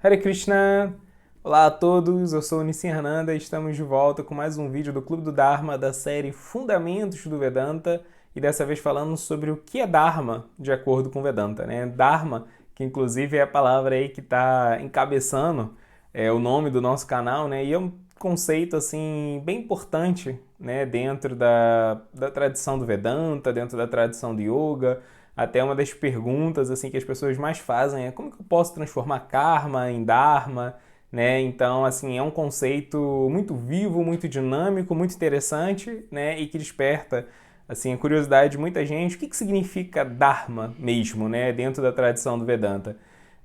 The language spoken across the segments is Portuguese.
Hare Krishna! Olá a todos, eu sou o Nissim Hernanda e estamos de volta com mais um vídeo do Clube do Dharma da série Fundamentos do Vedanta e dessa vez falando sobre o que é Dharma de acordo com Vedanta, né? Dharma, que inclusive é a palavra aí que está encabeçando o nome do nosso canal, né? E é um conceito assim bem importante, né? Dentro da tradição do Vedanta, dentro da tradição do Yoga. Até uma das perguntas assim que as pessoas mais fazem é como que eu posso transformar karma em dharma, né? Então, assim, é um conceito muito vivo, muito dinâmico, muito interessante, né? E que desperta assim a curiosidade de muita gente. O que significa dharma mesmo, né? Dentro da tradição do Vedanta?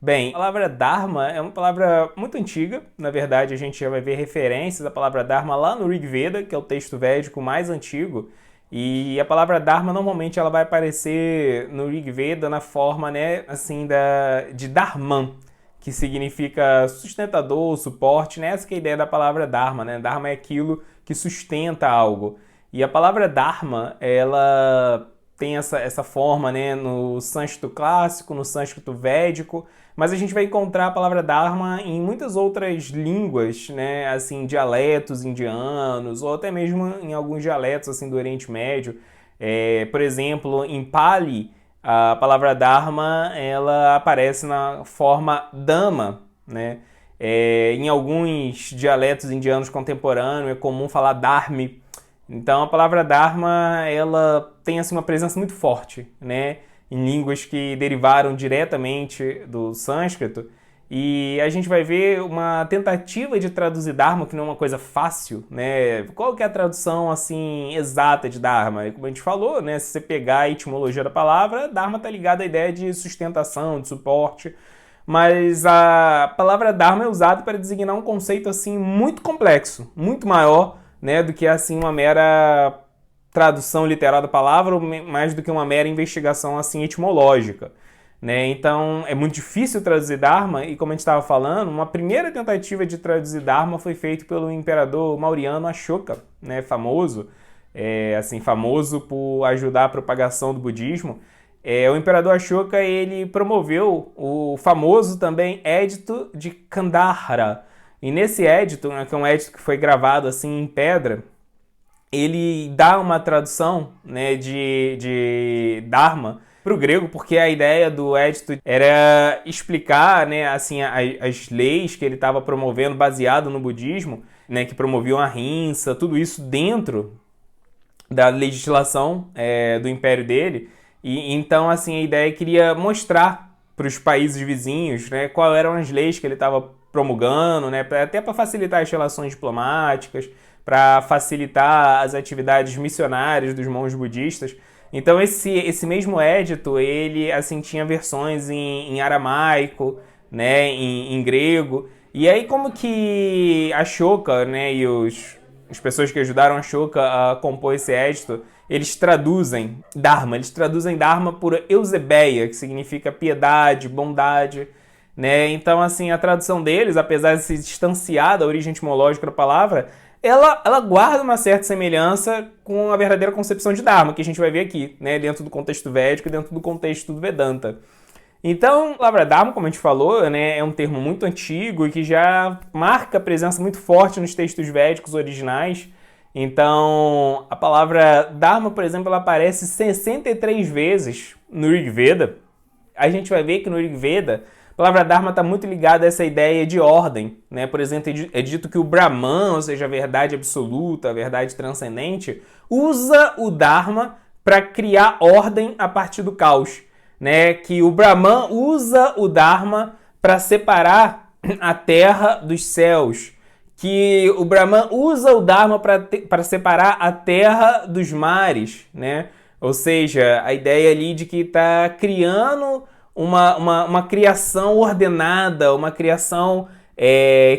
Bem, a palavra Dharma é uma palavra muito antiga. Na verdade, a gente já vai ver referências à palavra Dharma lá no Rig Veda, que é o texto védico mais antigo. E a palavra Dharma normalmente ela vai aparecer no Rig Veda na forma, né, assim, de Dharman, que significa sustentador, suporte, né? Essa que é a ideia da palavra Dharma, né? Dharma é aquilo que sustenta algo. E a palavra Dharma, ela tem essa forma, né, no sânscrito clássico, no sânscrito védico, mas a gente vai encontrar a palavra Dharma em muitas outras línguas, né, assim, dialetos indianos, ou até mesmo em alguns dialetos, assim, do Oriente Médio. Por exemplo, em Pali, a palavra Dharma, ela aparece na forma Dhamma, né? Em alguns dialetos indianos contemporâneos é comum falar Dharmi. Então a palavra Dharma, ela tem assim uma presença muito forte, né, em línguas que derivaram diretamente do sânscrito. E a gente vai ver uma tentativa de traduzir Dharma, que não é uma coisa fácil, né? Qual que é a tradução assim exata de Dharma? Como a gente falou, né, se você pegar a etimologia da palavra, Dharma está ligado à ideia de sustentação, de suporte. Mas a palavra Dharma é usada para designar um conceito assim muito complexo, muito maior, né, do que assim uma mera tradução literal da palavra, ou mais do que uma mera investigação assim etimológica, né? Então é muito difícil traduzir Dharma e, como a gente estava falando, uma primeira tentativa de traduzir Dharma foi feita pelo imperador Mauryan Ashoka, né, famoso, assim, famoso por ajudar a propagação do budismo. O imperador Ashoka, ele promoveu o famoso também Édito de Kandahara. E nesse édito, né, que é um édito que foi gravado assim em pedra, ele dá uma tradução, né, de Dharma para o grego, porque a ideia do édito era explicar, né, assim, as leis que ele estava promovendo baseado no budismo, né, que promoviam a ahimsa, tudo isso dentro da legislação do império dele. E então, assim, a ideia queria mostrar para os países vizinhos, né, quais eram as leis que ele estava promulgando, né, até para facilitar as relações diplomáticas, para facilitar as atividades missionárias dos monges budistas. Então esse mesmo édito, ele assim tinha versões em aramaico, né, em grego. E aí como que Ashoka, né, e as pessoas que ajudaram Ashoka a compor esse édito, eles traduzem Dharma por Eusebeia, que significa piedade, bondade, né? Então, assim, a tradução deles, apesar de se distanciar da origem etimológica da palavra, ela guarda uma certa semelhança com a verdadeira concepção de Dharma, que a gente vai ver aqui, né? Dentro do contexto védico e dentro do contexto do Vedanta. Então, a palavra Dharma, como a gente falou, né, é um termo muito antigo e que já marca a presença muito forte nos textos védicos originais. Então, a palavra Dharma, por exemplo, ela aparece 63 vezes no Rig Veda. A gente vai ver que no Rig Veda, a palavra Dharma está muito ligada a essa ideia de ordem, né? Por exemplo, é dito que o Brahman, ou seja, a verdade absoluta, a verdade transcendente, usa o Dharma para criar ordem a partir do caos, né? Que o Brahman usa o Dharma para separar a terra dos céus, que o Brahman usa o Dharma para separar a terra dos mares, né? Ou seja, a ideia ali de que está criando uma criação ordenada, uma criação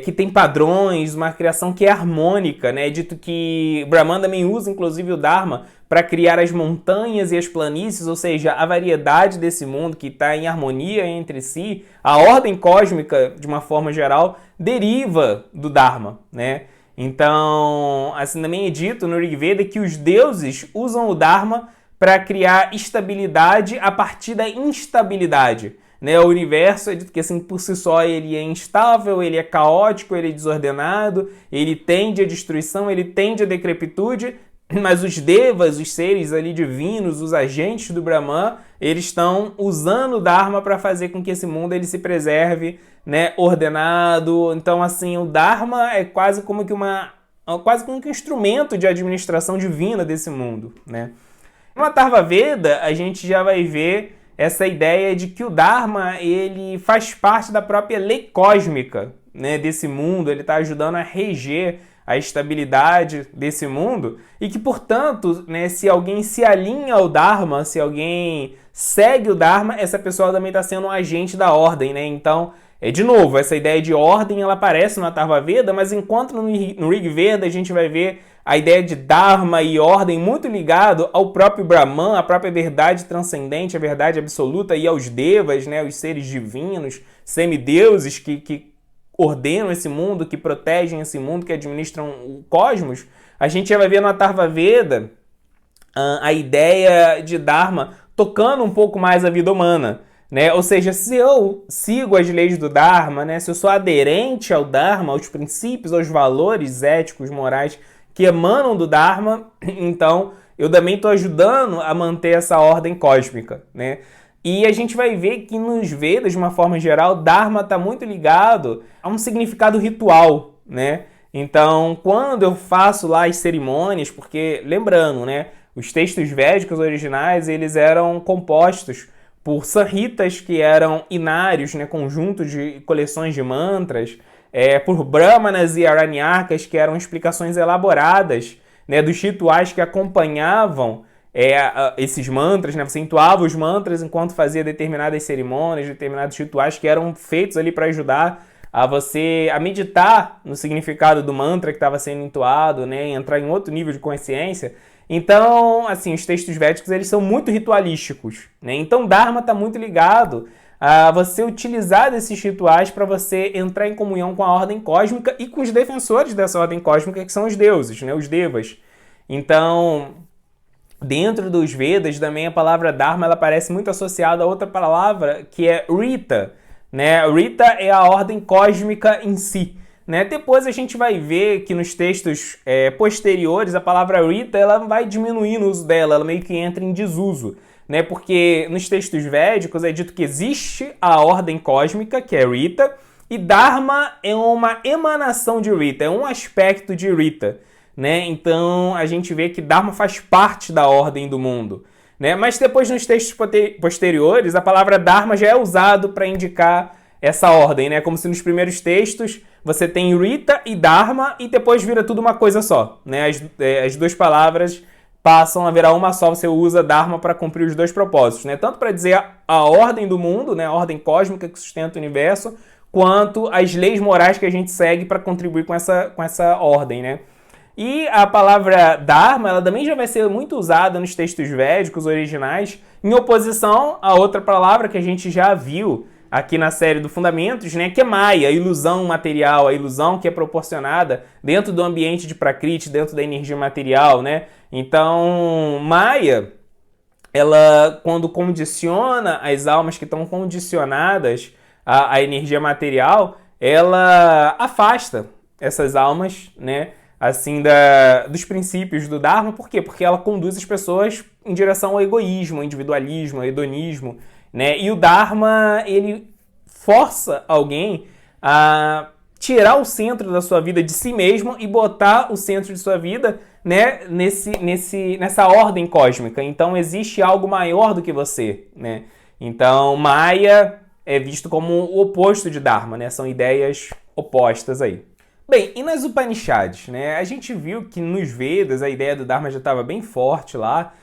que tem padrões, uma criação que é harmônica, né? É dito que Brahman também usa, inclusive, o Dharma para criar as montanhas e as planícies, ou seja, a variedade desse mundo que está em harmonia entre si, a ordem cósmica, de uma forma geral, deriva do Dharma, né? Então, assim, também é dito no Rig Veda que os deuses usam o Dharma para criar estabilidade a partir da instabilidade, né? O universo é dito que assim por si só ele é instável, ele é caótico, ele é desordenado, ele tende à destruição, ele tende à decrepitude, mas os devas, os seres ali divinos, os agentes do Brahman, eles estão usando o Dharma para fazer com que esse mundo ele se preserve, né, ordenado. Então assim, o Dharma é quase como que um instrumento de administração divina desse mundo, né? No Atharva Veda, a gente já vai ver essa ideia de que o Dharma ele faz parte da própria lei cósmica, né, desse mundo, ele está ajudando a reger a estabilidade desse mundo e que, portanto, né, se alguém se alinha ao Dharma, se alguém segue o Dharma, essa pessoa também está sendo um agente da ordem, né? Então, de novo, essa ideia de ordem ela aparece no Atharva Veda, mas enquanto no Rig Veda a gente vai ver a ideia de Dharma e ordem muito ligado ao próprio Brahman, à própria verdade transcendente, a verdade absoluta e aos devas, né, os seres divinos, semideuses que ordenam esse mundo, que protegem esse mundo, que administram o cosmos. A gente já vai ver no Atharva Veda a ideia de Dharma tocando um pouco mais a vida humana, né? Ou seja, se eu sigo as leis do Dharma, né, se eu sou aderente ao Dharma, aos princípios, aos valores éticos, morais que emanam do Dharma, então eu também estou ajudando a manter essa ordem cósmica, né? E a gente vai ver que nos Vedas, de uma forma geral, Dharma está muito ligado a um significado ritual, né? Então, quando eu faço lá as cerimônias, porque, lembrando, né, os textos védicos originais, eles eram compostos por samhitas, que eram inários, né, conjuntos de coleções de mantras, por brahmanas e aranyakas, que eram explicações elaboradas, né, dos rituais que acompanhavam esses mantras, né? Você entoava os mantras enquanto fazia determinadas cerimônias, determinados rituais que eram feitos ali para ajudar a você a meditar no significado do mantra que estava sendo entoado, né? E entrar em outro nível de consciência. Então, assim, os textos védicos eles são muito ritualísticos, né? Então, Dharma está muito ligado a você utilizar desses rituais para você entrar em comunhão com a ordem cósmica e com os defensores dessa ordem cósmica, que são os deuses, né? Os devas. Então, dentro dos Vedas, também a palavra Dharma ela aparece muito associada a outra palavra, que é Rita, né? Rita é a ordem cósmica em si, né? Depois a gente vai ver que nos textos posteriores, a palavra Rita ela vai diminuindo o uso dela, ela meio que entra em desuso, né? Porque nos textos védicos é dito que existe a ordem cósmica, que é Rita, e Dharma é uma emanação de Rita, é um aspecto de Rita, né? Então a gente vê que Dharma faz parte da ordem do mundo, né? Mas depois nos textos posteriores a palavra Dharma já é usado para indicar essa ordem, né? Como se nos primeiros textos você tem Rita e Dharma e depois vira tudo uma coisa só, né? As duas palavras passam a virar uma só, você usa Dharma para cumprir os dois propósitos, né? Tanto para dizer a ordem do mundo, né? A ordem cósmica que sustenta o universo, quanto as leis morais que a gente segue para contribuir com essa ordem, né? E a palavra Dharma, ela também já vai ser muito usada nos textos védicos originais, em oposição a outra palavra que a gente já viu aqui na série do Fundamentos, né, que é Maya, a ilusão material, a ilusão que é proporcionada dentro do ambiente de Prakriti, dentro da energia material, né? Então, Maya, ela, quando condiciona as almas que estão condicionadas à energia material, ela afasta essas almas, né, assim, dos princípios do Dharma. Por quê? Porque ela conduz as pessoas em direção ao egoísmo, ao individualismo, ao hedonismo, né? E o Dharma, ele força alguém a tirar o centro da sua vida de si mesmo e botar o centro de sua vida, né, nessa ordem cósmica. Então existe algo maior do que você, né? Então Maya é visto como o oposto de Dharma, né? São ideias opostas aí. Bem, e nas Upanishads, né? A gente viu que nos Vedas a ideia do Dharma já estava bem forte lá,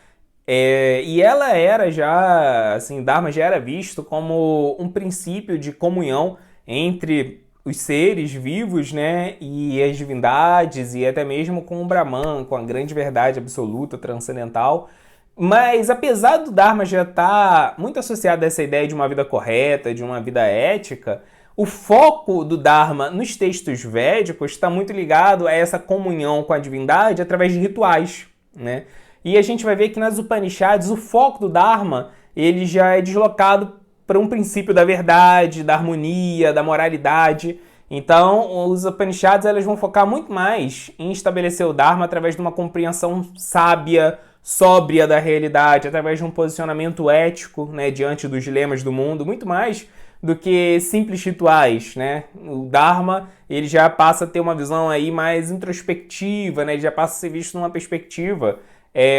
e ela era já, assim, Dharma já era visto como um princípio de comunhão entre os seres vivos, né, e as divindades, e até mesmo com o Brahman, com a grande verdade absoluta, transcendental. Mas apesar do Dharma já estar muito associado a essa ideia de uma vida correta, de uma vida ética, o foco do Dharma nos textos védicos está muito ligado a essa comunhão com a divindade através de rituais, né? E a gente vai ver que nas Upanishads o foco do Dharma ele já é deslocado para um princípio da verdade, da harmonia, da moralidade. Então, os Upanishads elas vão focar muito mais em estabelecer o Dharma através de uma compreensão sábia, sóbria da realidade, através de um posicionamento ético, né, diante dos dilemas do mundo, muito mais do que simples rituais, né? O Dharma, ele já passa a ter uma visão aí mais introspectiva, né? Ele já passa a ser visto numa perspectiva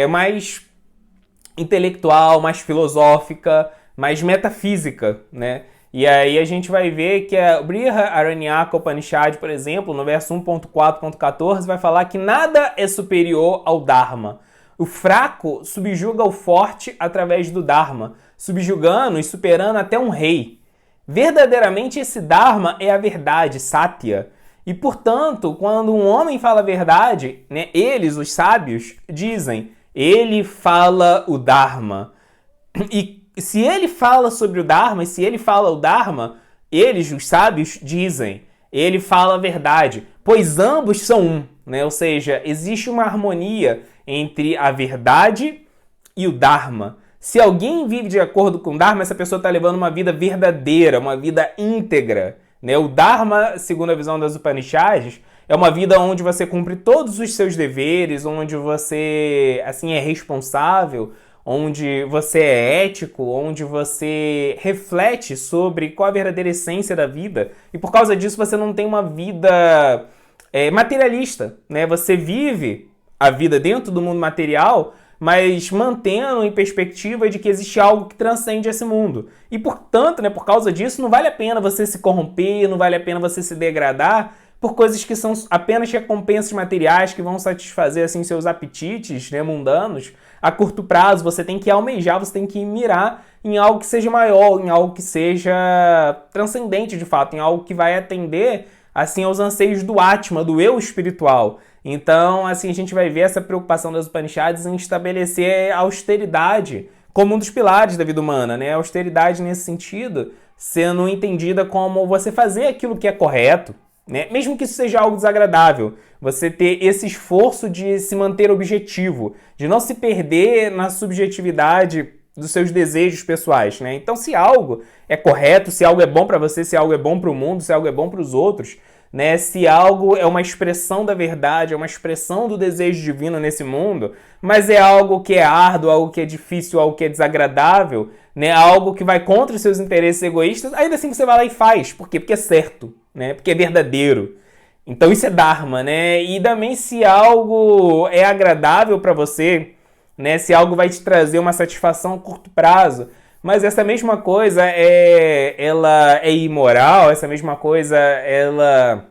mais intelectual, mais filosófica, mais metafísica, né? E aí a gente vai ver que a Briha Aranyaka Upanishad, por exemplo, no verso 1.4.14, vai falar que nada é superior ao Dharma. O fraco subjuga o forte através do Dharma, subjugando e superando até um rei. Verdadeiramente esse Dharma é a verdade, Satya. E, portanto, quando um homem fala a verdade, né, eles, os sábios, dizem, ele fala o Dharma. E se ele fala sobre o Dharma, e se ele fala o Dharma, eles, os sábios, dizem, ele fala a verdade, pois ambos são um, né? Ou seja, existe uma harmonia entre a verdade e o Dharma. Se alguém vive de acordo com o Dharma, essa pessoa está levando uma vida verdadeira, uma vida íntegra, né? O Dharma, segundo a visão das Upanishads, é uma vida onde você cumpre todos os seus deveres, onde você assim é responsável, onde você é ético, onde você reflete sobre qual a verdadeira essência da vida. E por causa disso você não tem uma vida materialista, né? Você vive a vida dentro do mundo material, mas mantendo em perspectiva de que existe algo que transcende esse mundo. E, portanto, né, por causa disso, não vale a pena você se corromper, não vale a pena você se degradar por coisas que são apenas recompensas materiais que vão satisfazer assim, seus apetites, né, mundanos. A curto prazo, você tem que almejar, você tem que mirar em algo que seja maior, em algo que seja transcendente de fato, em algo que vai atender assim, aos anseios do Atma, do eu espiritual. Então, assim, a gente vai ver essa preocupação das Upanishads em estabelecer a austeridade como um dos pilares da vida humana, né? A austeridade nesse sentido, sendo entendida como você fazer aquilo que é correto, né? Mesmo que isso seja algo desagradável, você ter esse esforço de se manter objetivo, de não se perder na subjetividade dos seus desejos pessoais, né? Então, se algo é correto, se algo é bom para você, se algo é bom para o mundo, se algo é bom para os outros, né? Se algo é uma expressão da verdade, é uma expressão do desejo divino nesse mundo, mas é algo que é árduo, algo que é difícil, algo que é desagradável, né? Algo que vai contra os seus interesses egoístas, ainda assim você vai lá e faz. Por quê? Porque é certo, né? Porque é verdadeiro. Então isso é Dharma, né? E também se algo é agradável para você, né? Se algo vai te trazer uma satisfação a curto prazo, mas essa mesma coisa ela é imoral, essa mesma coisa ela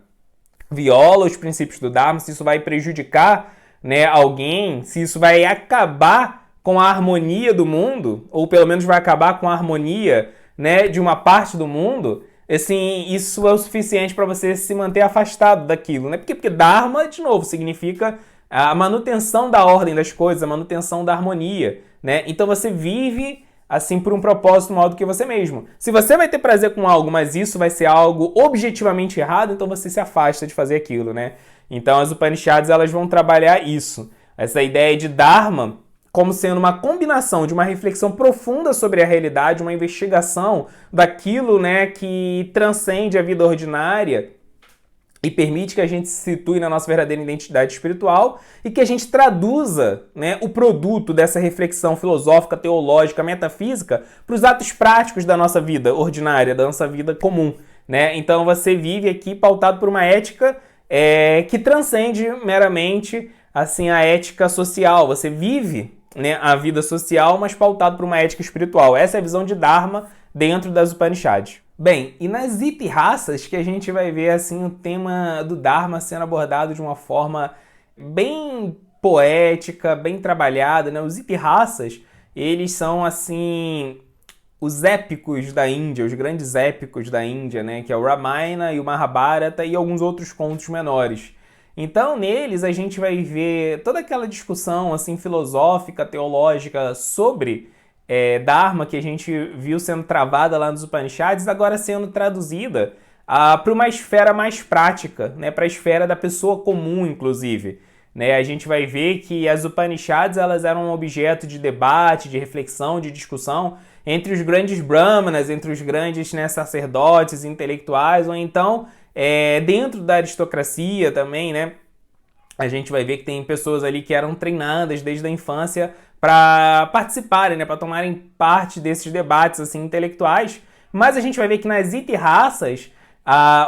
viola os princípios do Dharma, se isso vai prejudicar, né, alguém, se isso vai acabar com a harmonia do mundo, ou pelo menos vai acabar com a harmonia, né, de uma parte do mundo, assim, isso é o suficiente para você se manter afastado daquilo, né? Porque Dharma, de novo, significa a manutenção da ordem das coisas, a manutenção da harmonia, né? Então você vive assim por um propósito maior do que você mesmo. Se você vai ter prazer com algo, mas isso vai ser algo objetivamente errado, então você se afasta de fazer aquilo, né? Então as Upanishads elas vão trabalhar isso, essa ideia de Dharma como sendo uma combinação de uma reflexão profunda sobre a realidade, uma investigação daquilo, né, que transcende a vida ordinária e permite que a gente se situe na nossa verdadeira identidade espiritual e que a gente traduza, né, o produto dessa reflexão filosófica, teológica, metafísica para os atos práticos da nossa vida ordinária, da nossa vida comum, né? Então você vive aqui pautado por uma ética que transcende meramente assim, a ética social. Você vive, né, a vida social, mas pautado por uma ética espiritual. Essa é a visão de Dharma dentro das Upanishads. Bem, e nas Itihasas que a gente vai ver assim o tema do Dharma sendo abordado de uma forma bem poética, bem trabalhada, né? Os Itihasas, eles são assim os épicos da Índia, os grandes épicos da Índia, né? Que é o Ramayana e o Mahabharata e alguns outros contos menores. Então, neles a gente vai ver toda aquela discussão assim filosófica, teológica sobre Dharma que a gente viu sendo travada lá nos Upanishads, agora sendo traduzida para uma esfera mais prática, né, para a esfera da pessoa comum, inclusive. Né, a gente vai ver que as Upanishads elas eram um objeto de debate, de reflexão, de discussão, entre os grandes brahmanas, entre os grandes, né, sacerdotes, intelectuais, ou então dentro da aristocracia também, né? A gente vai ver que tem pessoas ali que eram treinadas desde a infância para participarem, né, para tomarem parte desses debates assim intelectuais. Mas a gente vai ver que nas itirraças,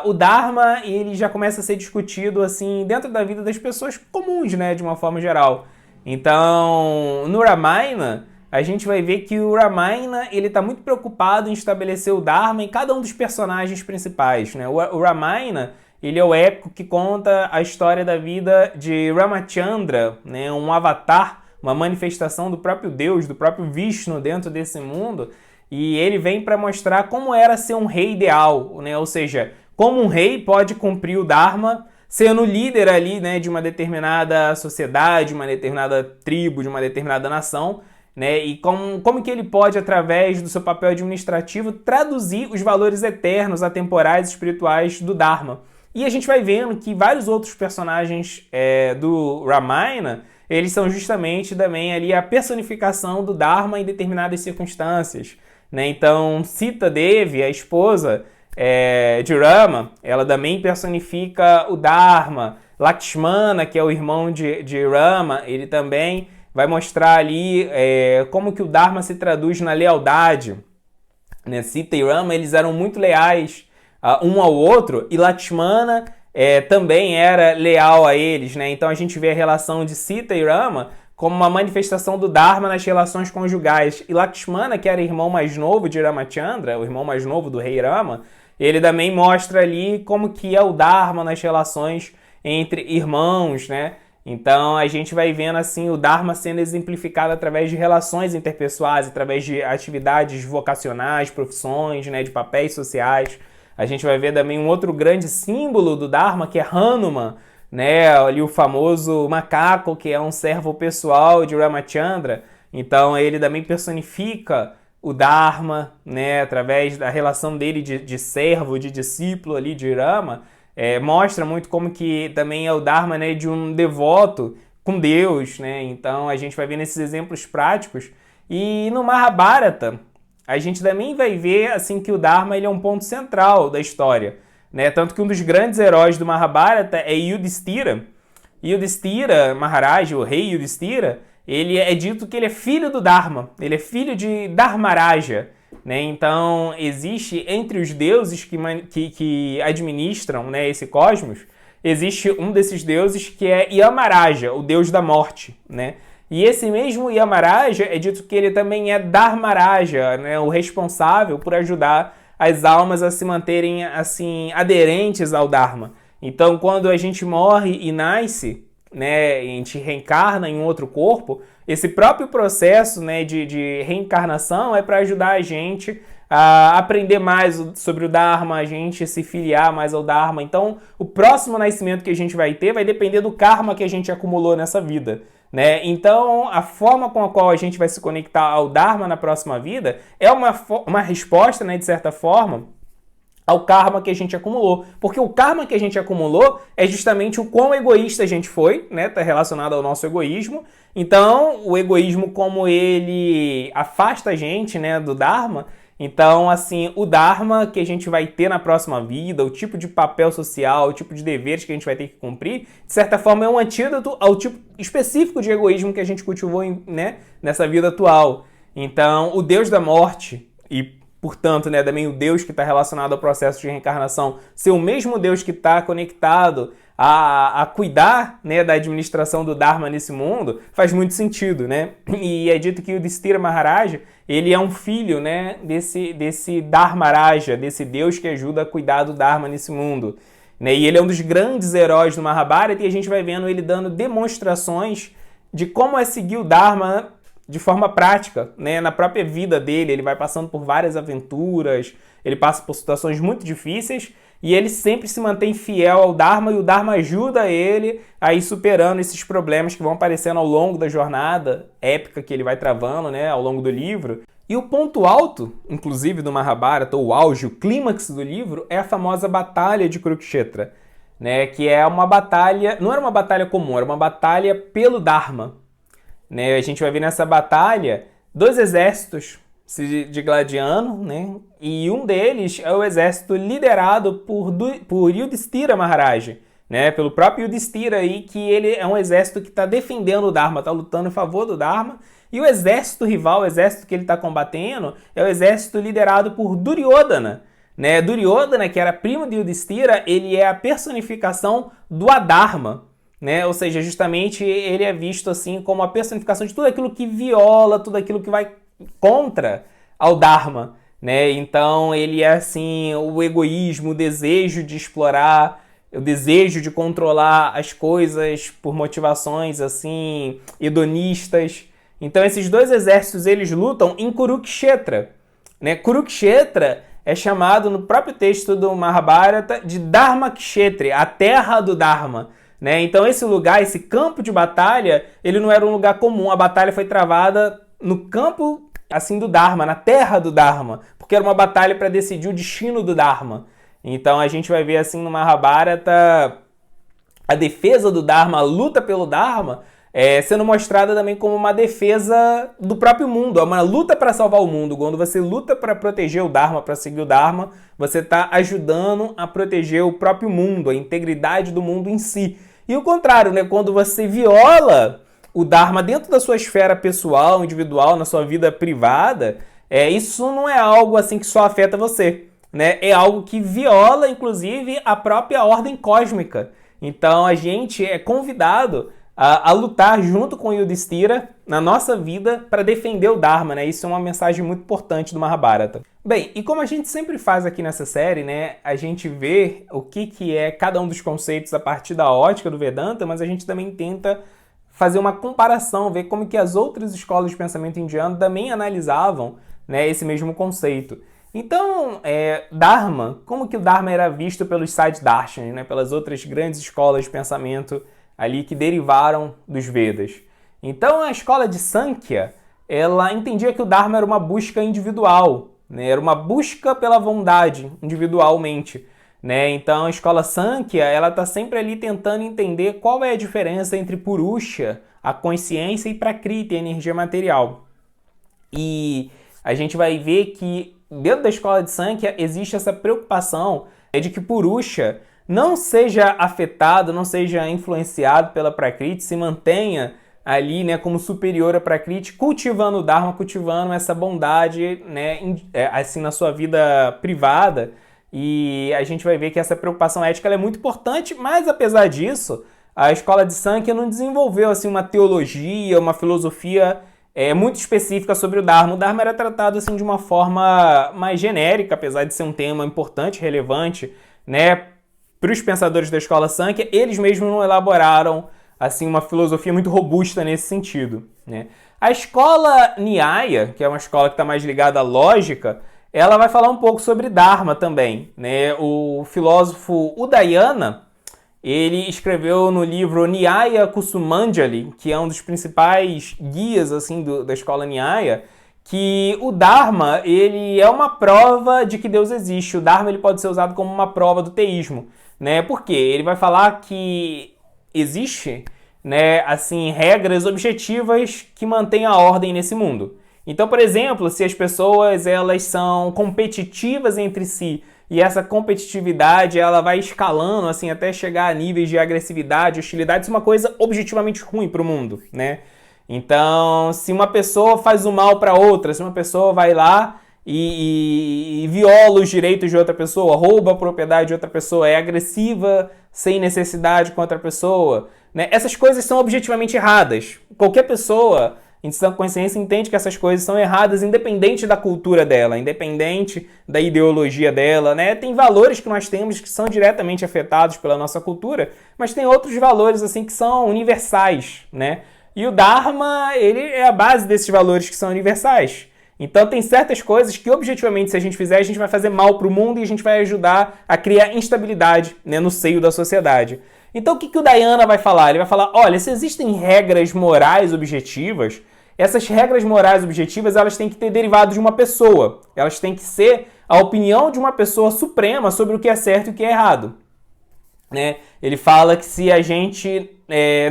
o Dharma ele já começa a ser discutido assim dentro da vida das pessoas comuns, né, de uma forma geral. Então, no Ramayana, a gente vai ver que o Ramayana ele está muito preocupado em estabelecer o Dharma em cada um dos personagens principais, né? O Ramayana ele é o épico que conta a história da vida de Ramachandra, né? Um avatar, uma manifestação do próprio Deus, do próprio Vishnu dentro desse mundo, e ele vem para mostrar como era ser um rei ideal, né? Ou seja, como um rei pode cumprir o Dharma sendo líder ali, né, de uma determinada sociedade, uma determinada tribo, de uma determinada nação, né? E como que ele pode, através do seu papel administrativo, traduzir os valores eternos, atemporais e espirituais do Dharma. E a gente vai vendo que vários outros personagens do Ramayana, eles são justamente também ali a personificação do Dharma em determinadas circunstâncias, né? Então, Sita Devi, a esposa de Rama, ela também personifica o Dharma. Lakshmana, que é o irmão de Rama, ele também vai mostrar ali como que o Dharma se traduz na lealdade, né? Sita e Rama, eles eram muito leais um ao outro, e Lakshmana também era leal a eles, né? Então a gente vê a relação de Sita e Rama como uma manifestação do Dharma nas relações conjugais. E Lakshmana, que era o irmão mais novo de Ramachandra, o irmão mais novo do rei Rama, ele também mostra ali como que é o Dharma nas relações entre irmãos, né? Então a gente vai vendo assim o Dharma sendo exemplificado através de relações interpessoais, através de atividades vocacionais, profissões, né, de papéis sociais. A gente vai ver também um outro grande símbolo do Dharma, que é Hanuman, né, ali o famoso macaco, que é um servo pessoal de Ramachandra. Então ele também personifica o Dharma, né, através da relação dele de servo, de discípulo ali de Rama. Mostra muito como que também é o Dharma, né, de um devoto com Deus, né? Então a gente vai ver nesses exemplos práticos. E no Mahabharata, a gente também vai ver assim que o Dharma ele é um ponto central da história, né? Tanto que um dos grandes heróis do Mahabharata é Yudhishthira. Yudhishthira Maharaj, o rei Yudhishthira, ele é dito que ele é filho do Dharma, ele é filho de Dharmaraja, né? Então, existe entre os deuses que administram, né, esse cosmos, existe um desses deuses que é Yamaraja, o deus da morte, né? E esse mesmo Yamaraja é dito que ele também é Dharmaraja, né, o responsável por ajudar as almas a se manterem assim aderentes ao Dharma. Então, quando a gente morre e nasce, né, a gente reencarna em um outro corpo, esse próprio processo, né, de reencarnação é para ajudar a gente a aprender mais sobre o Dharma, a gente se filiar mais ao Dharma. Então, o próximo nascimento que a gente vai ter vai depender do karma que a gente acumulou nessa vida, né? Então, a forma com a qual a gente vai se conectar ao Dharma na próxima vida é uma resposta, né, de certa forma, ao karma que a gente acumulou. Porque o karma que a gente acumulou é justamente o quão egoísta a gente foi, né? Tá relacionado ao nosso egoísmo. Então, o egoísmo, como ele afasta a gente, né, do Dharma. Então, assim, o Dharma que a gente vai ter na próxima vida, o tipo de papel social, o tipo de deveres que a gente vai ter que cumprir, de certa forma é um antídoto ao tipo específico de egoísmo que a gente cultivou, né, nessa vida atual. Então, o Deus da morte e portanto, né, também o Deus que está relacionado ao processo de reencarnação ser o mesmo Deus que está conectado a cuidar, né, da administração do Dharma nesse mundo, faz muito sentido, né? E é dito que o Yudhishthira Maharaj, ele é um filho, né, desse Dharmaraja, desse Deus que ajuda a cuidar do Dharma nesse mundo, né? E ele é um dos grandes heróis do Mahabharata e a gente vai vendo ele dando demonstrações de como é seguir o Dharma de forma prática, né? Na própria vida dele, ele vai passando por várias aventuras, ele passa por situações muito difíceis e ele sempre se mantém fiel ao Dharma e o Dharma ajuda ele a ir superando esses problemas que vão aparecendo ao longo da jornada épica que ele vai travando, né, ao longo do livro. E o ponto alto, inclusive, do Mahabharata, o auge, o clímax do livro, é a famosa Batalha de Kurukshetra, né, que é uma batalha, não era uma batalha comum, era uma batalha pelo Dharma. Né, a gente vai ver nessa batalha dois exércitos, de Gladiano, né? E um deles é o exército liderado por Yudhishthira Maharaj, né? Pelo próprio Yudhishthira aí, que ele é um exército que está defendendo o Dharma, está lutando em favor do Dharma. E o exército rival, o exército que ele está combatendo, é o exército liderado por Duryodhana, né? Duryodhana, que era primo de Yudhishthira, ele é a personificação do Adharma, né? Ou seja, justamente ele é visto assim como a personificação de tudo aquilo que viola, tudo aquilo que vai contra ao Dharma, né? Então ele é assim o egoísmo, o desejo de explorar, o desejo de controlar as coisas por motivações assim hedonistas. Então esses dois exércitos eles lutam em Kurukshetra, né? Kurukshetra é chamado no próprio texto do Mahabharata de Dharmakshetra, a terra do Dharma, né? Então esse lugar, esse campo de batalha, ele não era um lugar comum. A batalha foi travada no campo assim do Dharma, na terra do Dharma, porque era uma batalha para decidir o destino do Dharma. Então a gente vai ver assim no Mahabharata a defesa do Dharma, a luta pelo Dharma, sendo mostrada também como uma defesa do próprio mundo, é uma luta para salvar o mundo. Quando você luta para proteger o Dharma, para seguir o Dharma, você está ajudando a proteger o próprio mundo, a integridade do mundo em si. E o contrário, né? Quando você viola o Dharma dentro da sua esfera pessoal, individual, na sua vida privada, isso não é algo assim que só afeta você, né? É algo que viola, inclusive, a própria ordem cósmica. Então a gente é convidado a lutar junto com Yudhishthira na nossa vida para defender o Dharma, né? Isso é uma mensagem muito importante do Mahabharata. Bem, e como a gente sempre faz aqui nessa série, né? A gente vê o que é cada um dos conceitos a partir da ótica do Vedanta, mas a gente também tenta fazer uma comparação, ver como que as outras escolas de pensamento indiano também analisavam, né, esse mesmo conceito. Então, Dharma, como que o Dharma era visto pelos Siddharshans, né, pelas outras grandes escolas de pensamento ali que derivaram dos Vedas? Então, a escola de Sankhya, ela entendia que o Dharma era uma busca individual, né, era uma busca pela bondade individualmente, né? Então, a escola Sankhya, ela está sempre ali tentando entender qual é a diferença entre Purusha, a consciência, e Prakriti, a energia material. E a gente vai ver que dentro da escola de Sankhya existe essa preocupação de que Purusha não seja afetado, não seja influenciado pela Prakriti, se mantenha ali, né, como superior a Prakriti, cultivando o Dharma, cultivando essa bondade, né, assim, na sua vida privada. E a gente vai ver que essa preocupação ética ela é muito importante, mas apesar disso, a escola de Sankhya não desenvolveu assim, uma teologia, uma filosofia muito específica sobre o Dharma. O Dharma era tratado assim, de uma forma mais genérica, apesar de ser um tema importante, relevante, né, para os pensadores da escola Sankhya. Eles mesmos não elaboraram assim, uma filosofia muito robusta nesse sentido, né? A escola Nyaya, que é uma escola que está mais ligada à lógica, ela vai falar um pouco sobre Dharma também, né? O filósofo Udayana, ele escreveu no livro Nyaya Kusumanjali, que é um dos principais guias assim, da escola Nyaya, que o Dharma ele é uma prova de que Deus existe. O Dharma ele pode ser usado como uma prova do teísmo, né? Por quê? Ele vai falar que existe, né, assim, regras objetivas que mantêm a ordem nesse mundo. Então, por exemplo, se as pessoas elas são competitivas entre si e essa competitividade ela vai escalando assim até chegar a níveis de agressividade, hostilidade, isso é uma coisa objetivamente ruim para o mundo, né? Então, se uma pessoa faz o mal para outra, se uma pessoa vai lá e viola os direitos de outra pessoa, rouba a propriedade de outra pessoa, é agressiva sem necessidade com outra pessoa, né? Essas coisas são objetivamente erradas. Qualquer pessoa em sã consciência entende que essas coisas são erradas, independente da cultura dela, independente da ideologia dela, né? Tem valores que nós temos que são diretamente afetados pela nossa cultura, mas tem outros valores assim que são universais, né? E o Dharma, ele é a base desses valores que são universais. Então tem certas coisas que objetivamente se a gente fizer, a gente vai fazer mal para o mundo e a gente vai ajudar a criar instabilidade, né, no seio da sociedade. Então o que o Dayana vai falar? Ele vai falar, olha, se existem regras morais objetivas, essas regras morais objetivas elas têm que ter derivado de uma pessoa. Elas têm que ser a opinião de uma pessoa suprema sobre o que é certo e o que é errado. né? Ele fala que se a gente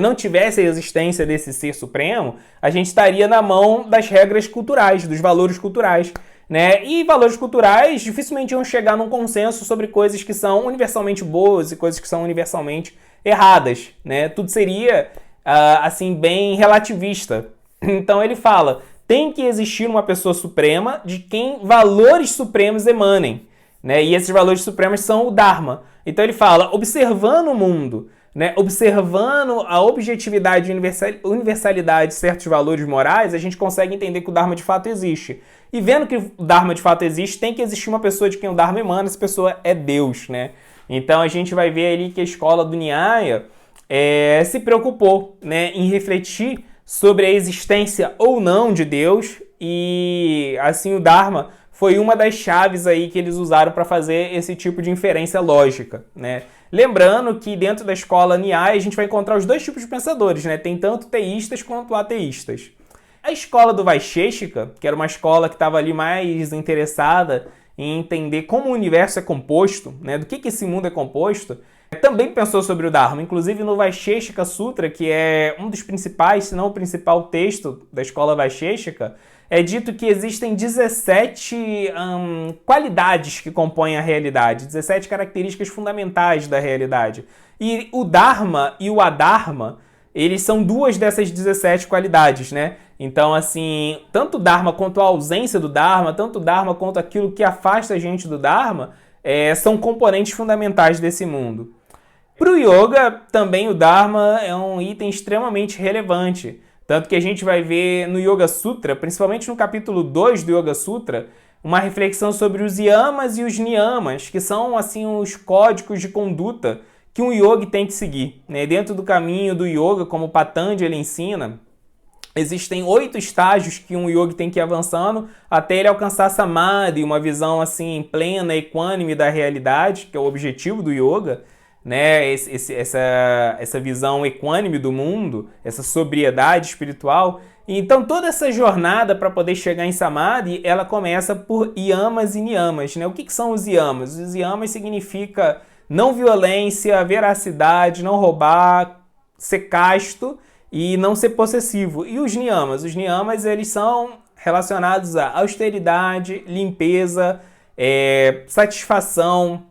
não tivesse a existência desse ser supremo, a gente estaria na mão das regras culturais, dos valores culturais, né? E valores culturais dificilmente iam chegar num consenso sobre coisas que são universalmente boas e coisas que são universalmente erradas, né? Tudo seria, assim, bem relativista. Então ele fala, tem que existir uma pessoa suprema de quem valores supremos emanem, né? E esses valores supremos são o Dharma. Então ele fala, observando o mundo, né? Observando a objetividade e universalidade de certos valores morais, a gente consegue entender que o Dharma de fato existe. E vendo que o Dharma de fato existe, tem que existir uma pessoa de quem o Dharma emana, essa pessoa é Deus, né? Então a gente vai ver ali que a escola do Nyaya se preocupou, né, em refletir sobre a existência ou não de Deus, e assim o Dharma foi uma das chaves aí que eles usaram para fazer esse tipo de inferência lógica, né? Lembrando que dentro da escola Nyaya a gente vai encontrar os dois tipos de pensadores, né? Tem tanto teístas quanto ateístas. A escola do Vaisheshika, que era uma escola que estava ali mais interessada em entender como o universo é composto, né? Do que esse mundo é composto, também pensou sobre o Dharma. Inclusive no Vaisheshika Sutra, que é um dos principais, se não o principal texto da escola Vaisheshika, é dito que existem 17 qualidades que compõem a realidade, 17 características fundamentais da realidade. E o Dharma e o Adharma, eles são duas dessas 17 qualidades, né? Então, assim, tanto o Dharma quanto a ausência do Dharma, tanto o Dharma quanto aquilo que afasta a gente do Dharma, são componentes fundamentais desse mundo. Para o Yoga, também o Dharma é um item extremamente relevante. Tanto que a gente vai ver no Yoga Sutra, principalmente no capítulo 2 do Yoga Sutra, uma reflexão sobre os yamas e os niyamas, que são assim os códigos de conduta que um yogi tem que seguir, né? Dentro do caminho do yoga, como Patanjali ensina, existem 8 estágios que um yogi tem que ir avançando até ele alcançar samadhi, uma visão assim plena, equânime da realidade, que é o objetivo do yoga, né? Essa visão equânime do mundo, essa sobriedade espiritual. Então toda essa jornada para poder chegar em samadhi, ela começa por yamas e niyamas, né? O que são os yamas? Os yamas significa não violência, veracidade, não roubar, ser casto e não ser possessivo. E os niyamas? Os niyamas, eles são relacionados a austeridade, limpeza, satisfação,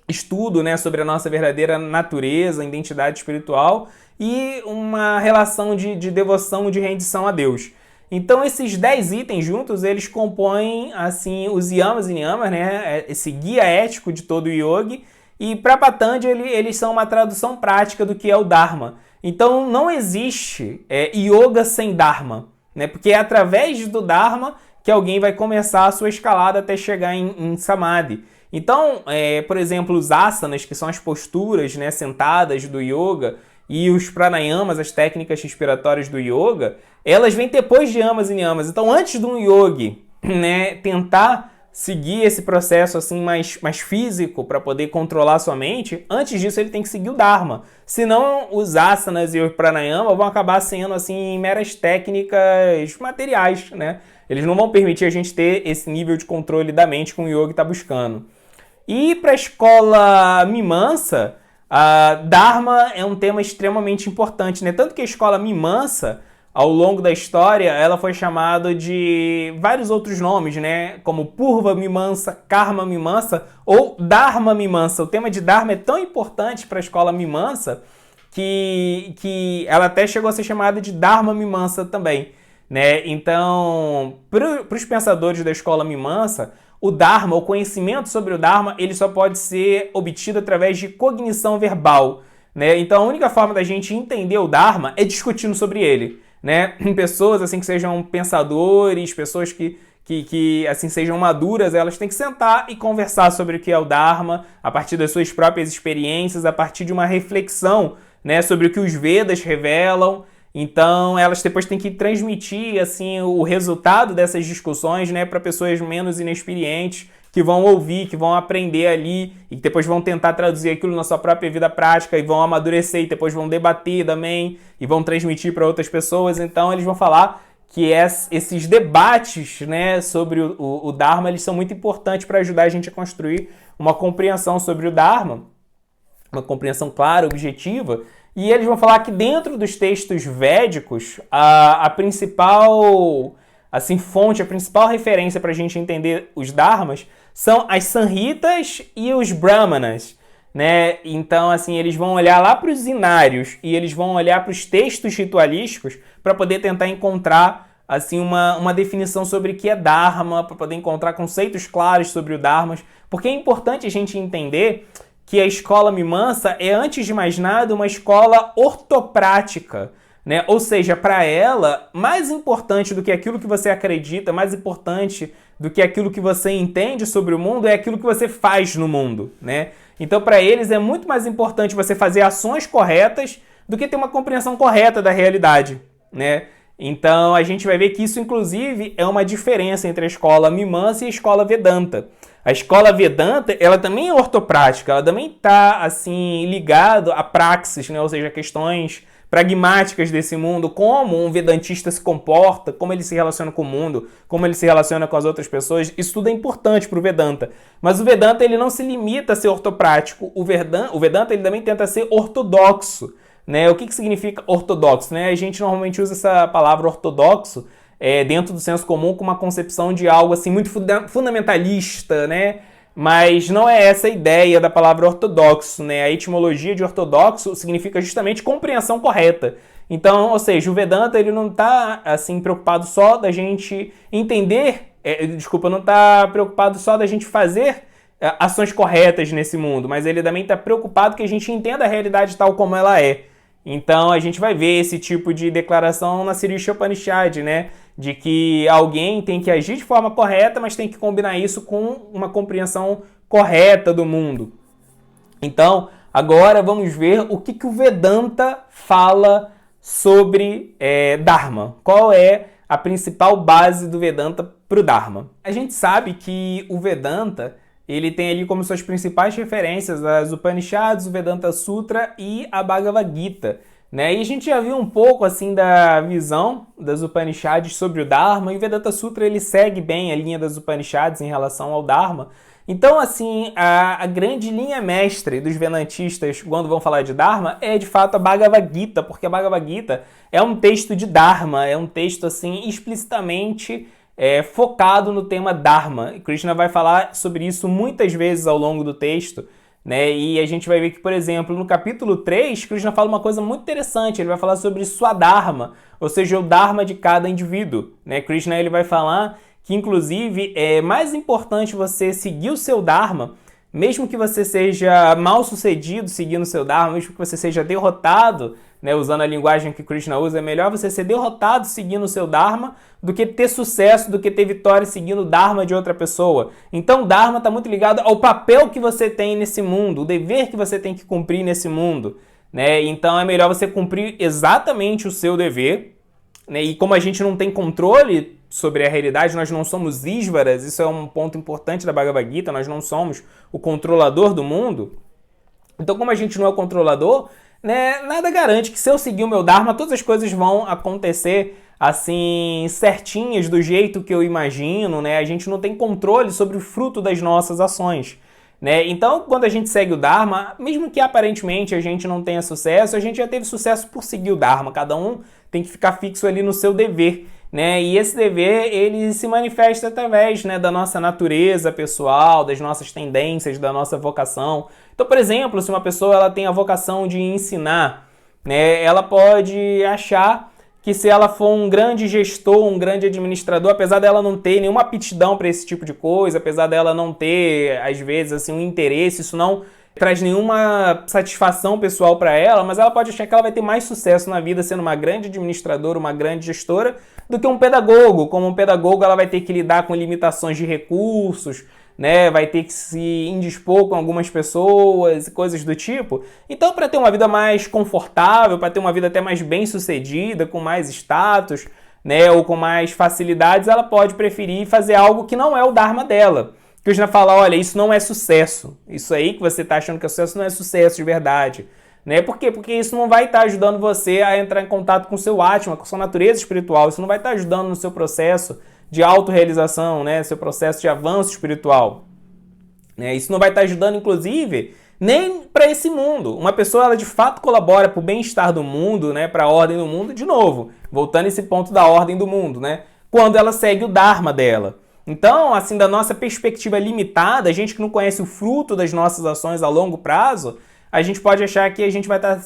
estudo, né, sobre a nossa verdadeira natureza, identidade espiritual e uma relação de devoção, de rendição a Deus. Então esses 10 itens juntos, eles compõem assim os yamas e niyamas, né, esse guia ético de todo o yogi, e para Patanjali eles são uma tradução prática do que é o Dharma. Então não existe yoga sem Dharma, né, porque é através do Dharma que alguém vai começar a sua escalada até chegar em Samadhi. Então, por exemplo, os asanas, que são as posturas, né, sentadas do yoga, e os pranayamas, as técnicas respiratórias do yoga, elas vêm depois de yamas e niyamas. Então, antes de um yogi, né, tentar seguir esse processo assim mais físico para poder controlar sua mente, antes disso ele tem que seguir o Dharma. Senão, os asanas e o pranayama vão acabar sendo assim meras técnicas materiais, né? Eles não vão permitir a gente ter esse nível de controle da mente que um yogi está buscando. E para a escola Mimamsa, Dharma é um tema extremamente importante, né? Tanto que a escola Mimamsa, ao longo da história, ela foi chamada de vários outros nomes, né? Como Purva Mimamsa, Karma Mimamsa ou Dharma Mimamsa. O tema de Dharma é tão importante para a escola Mimamsa que ela até chegou a ser chamada de Dharma Mimamsa também, né? Então, para os pensadores da escola Mimamsa, o Dharma, o conhecimento sobre o Dharma, ele só pode ser obtido através de cognição verbal, né? Então a única forma da gente entender o Dharma é discutindo sobre ele, né? Pessoas assim que sejam pensadores, pessoas que assim sejam maduras, elas têm que sentar e conversar sobre o que é o Dharma, a partir das suas próprias experiências, a partir de uma reflexão, né, sobre o que os Vedas revelam. Então, elas depois têm que transmitir assim, o resultado dessas discussões, né, para pessoas menos inexperientes, que vão ouvir, que vão aprender ali e que depois vão tentar traduzir aquilo na sua própria vida prática e vão amadurecer e depois vão debater também e vão transmitir para outras pessoas. Então, eles vão falar que esses debates, né, sobre o Dharma, eles são muito importantes para ajudar a gente a construir uma compreensão sobre o Dharma. uma compreensão clara, objetiva, e eles vão falar que dentro dos textos védicos, a principal assim, fonte, a principal referência para a gente entender os dharmas são as Samhitas e os Brahmanas, né? Então, assim, eles vão olhar lá para os inários e eles vão olhar para os textos ritualísticos para poder tentar encontrar assim uma definição sobre o que é Dharma, para poder encontrar conceitos claros sobre o Dharma, porque é importante a gente entender que a escola Mimamsa é, antes de mais nada, uma escola ortoprática, né? Ou seja, para ela, mais importante do que aquilo que você acredita, mais importante do que aquilo que você entende sobre o mundo, é aquilo que você faz no mundo, né? Então, para eles, é muito mais importante você fazer ações corretas do que ter uma compreensão correta da realidade, né? Então, a gente vai ver que isso, inclusive, é uma diferença entre a escola Mimamsa e a escola Vedanta. A escola Vedanta, ela também é ortoprática, ela também está, assim, ligado a praxis, né? Ou seja, questões pragmáticas desse mundo, como um vedantista se comporta, como ele se relaciona com o mundo, como ele se relaciona com as outras pessoas. Isso tudo é importante para o Vedanta. Mas o Vedanta, ele não se limita a ser ortoprático. O Vedanta, ele também tenta ser ortodoxo, né? O que significa ortodoxo, né? A gente normalmente usa essa palavra ortodoxo dentro do senso comum com uma concepção de algo assim muito fundamentalista, né? Mas não é essa a ideia da palavra ortodoxo, né? A etimologia de ortodoxo significa justamente compreensão correta. Então, ou seja, o Vedanta, ele não está assim preocupado só da gente entender, não está preocupado só da gente fazer ações corretas nesse mundo, mas ele também está preocupado que a gente entenda a realidade tal como ela é. Então, a gente vai ver esse tipo de declaração na Sirisha Upanishad, né? De que alguém tem que agir de forma correta, mas tem que combinar isso com uma compreensão correta do mundo. Então, agora vamos ver o que o Vedanta fala sobre Dharma. Qual é a principal base do Vedanta para o Dharma? A gente sabe que o Vedanta, ele tem ali como suas principais referências as Upanishads, o Vedanta Sutra e a Bhagavad Gita, né? E a gente já viu um pouco assim da visão das Upanishads sobre o Dharma, e o Vedanta Sutra ele segue bem a linha das Upanishads em relação ao Dharma. Então, assim, a grande linha mestre dos Vedantistas quando vão falar de Dharma é de fato a Bhagavad Gita, porque a Bhagavad Gita é um texto de Dharma, é um texto assim explicitamente focado no tema Dharma. E Krishna vai falar sobre isso muitas vezes ao longo do texto, né? E a gente vai ver que, por exemplo, no capítulo 3, Krishna fala uma coisa muito interessante. Ele vai falar sobre Swadharma, ou seja, o Dharma de cada indivíduo, né? Krishna ele vai falar que, inclusive, é mais importante você seguir o seu Dharma, mesmo que você seja mal sucedido seguindo o seu Dharma, mesmo que você seja derrotado, né, usando a linguagem que Krishna usa, é melhor você ser derrotado seguindo o seu Dharma do que ter sucesso, do que ter vitória seguindo o Dharma de outra pessoa. Então o Dharma está muito ligado ao papel que você tem nesse mundo, o dever que você tem que cumprir nesse mundo, né? Então é melhor você cumprir exatamente o seu dever, né? E como a gente não tem controle sobre a realidade, nós não somos Ísvaras, isso é um ponto importante da Bhagavad Gita, nós não somos o controlador do mundo. Então, como a gente não é o controlador, né, nada garante que se eu seguir o meu Dharma, todas as coisas vão acontecer assim, certinhas, do jeito que eu imagino, né? A gente não tem controle sobre o fruto das nossas ações, né? Então, quando a gente segue o Dharma, mesmo que aparentemente a gente não tenha sucesso, a gente já teve sucesso por seguir o Dharma. Cada um tem que ficar fixo ali no seu dever, né? E esse dever, ele se manifesta através, né, da nossa natureza pessoal, das nossas tendências, da nossa vocação. Então, por exemplo, se uma pessoa ela tem a vocação de ensinar, né, ela pode achar que se ela for um grande gestor, um grande administrador, apesar dela não ter nenhuma aptidão para esse tipo de coisa, apesar dela não ter, às vezes, assim, um interesse, isso não traz nenhuma satisfação pessoal para ela, mas ela pode achar que ela vai ter mais sucesso na vida sendo uma grande administradora, uma grande gestora, do que um pedagogo. Como um pedagogo, ela vai ter que lidar com limitações de recursos, né? Vai ter que se indispor com algumas pessoas e coisas do tipo. Então, para ter uma vida mais confortável, para ter uma vida até mais bem-sucedida, com mais status, né, ou com mais facilidades, ela pode preferir fazer algo que não é o Dharma dela. Krishna fala, olha, isso não é sucesso. Isso aí que você está achando que é sucesso não é sucesso de verdade. Né? Por quê? Porque isso não vai estar ajudando você a entrar em contato com o seu Atma, com a sua natureza espiritual. Isso não vai estar ajudando no seu processo de autorrealização, né? Seu processo de avanço espiritual. Né? Isso não vai estar ajudando, inclusive, nem para esse mundo. Uma pessoa, ela de fato colabora para o bem-estar do mundo, né, para a ordem do mundo, de novo, voltando a esse ponto da ordem do mundo, né, quando ela segue o Dharma dela. Então, assim, da nossa perspectiva limitada, a gente que não conhece o fruto das nossas ações a longo prazo, a gente pode achar que a gente vai estar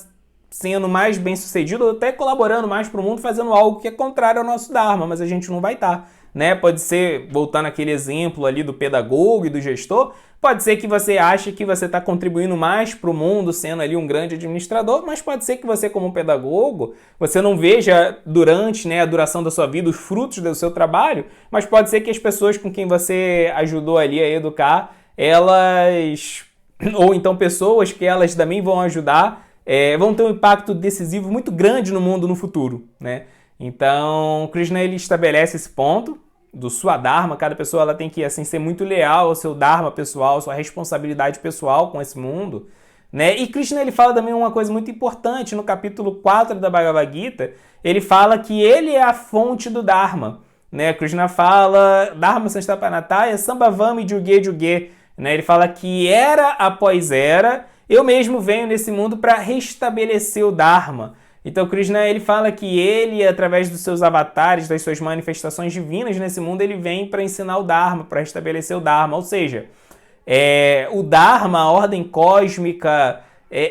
sendo mais bem-sucedido ou até colaborando mais para o mundo, fazendo algo que é contrário ao nosso Dharma, mas a gente não vai estar, né? Pode ser, voltando àquele exemplo ali do pedagogo e do gestor, pode ser que você ache que você está contribuindo mais para o mundo, sendo ali um grande administrador, mas pode ser que você, como pedagogo, você não veja durante, né, a duração da sua vida os frutos do seu trabalho, mas pode ser que as pessoas com quem você ajudou ali a educar, elas, ou então pessoas que elas também vão ajudar, vão ter um impacto decisivo muito grande no mundo no futuro, né? Então, Krishna, ele estabelece esse ponto do Swadharma. Cada pessoa, ela tem que, assim, ser muito leal ao seu Dharma pessoal, à sua responsabilidade pessoal com esse mundo, né? E Krishna, ele fala também uma coisa muito importante no capítulo 4 da Bhagavad Gita. Ele fala que ele é a fonte do Dharma, né? Krishna fala Dharma Sanstapanataya Sambhavami Juge Juge, né? Ele fala que era após era, eu mesmo venho nesse mundo para restabelecer o Dharma. Então Krishna, ele fala que ele, através dos seus avatares, das suas manifestações divinas nesse mundo, ele vem para ensinar o Dharma, para restabelecer o Dharma. Ou seja, o Dharma, a ordem cósmica,